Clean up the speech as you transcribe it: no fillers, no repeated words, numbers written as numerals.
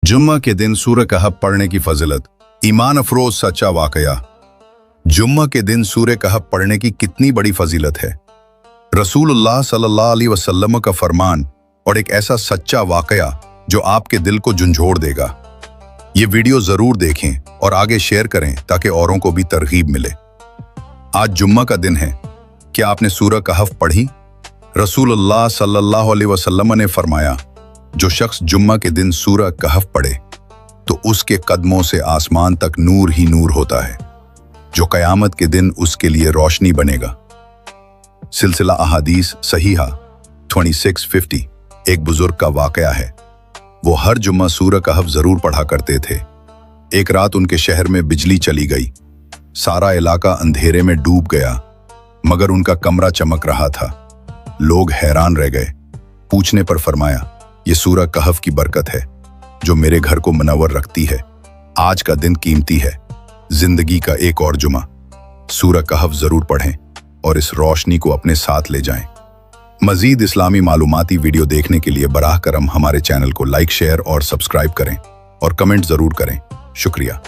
जुम्मा के दिन सूरह कहफ पढ़ने की फजीलत। ईमान अफरोज सच्चा वाकया। जुम्मा के दिन सूरह कहफ पढ़ने की कितनी बड़ी फजीलत है। रसूलुल्लाह सल्लल्लाहु अलैहि वसल्लम का फरमान और एक ऐसा सच्चा वाकया जो आपके दिल को झंझोड़ देगा। ये वीडियो जरूर देखें और आगे शेयर करें ताकि औरों को भी तरगीब मिले। आज जुम्मा का दिन है, क्या आपने सूरह कहफ पढ़ी? रसूलुल्लाह सल्लल्लाहु अलैहि वसल्लम ने फरमाया, जो शख्स जुम्मा के दिन सूरह कहफ पढ़े तो उसके कदमों से आसमान तक नूर ही नूर होता है, जो कयामत के दिन उसके लिए रोशनी बनेगा। सिलसिला अहादीस सहीहा 2650। एक बुजुर्ग का वाकया है। वो हर जुम्मा सूरह कहफ जरूर पढ़ा करते थे। एक रात उनके शहर में बिजली चली गई। सारा इलाका अंधेरे में डूब गया, मगर उनका कमरा चमक रहा था। लोग हैरान रह गए। पूछने पर फरमाया, ये सूरह कहफ की बरकत है जो मेरे घर को मुनव्वर रखती है। आज का दिन कीमती है, जिंदगी का एक और जुमा। सूरह कहफ जरूर पढ़ें और इस रोशनी को अपने साथ ले जाएं। मजीद इस्लामी मालूमाती वीडियो देखने के लिए बराह करम हमारे चैनल को लाइक, शेयर और सब्सक्राइब करें और कमेंट जरूर करें। शुक्रिया।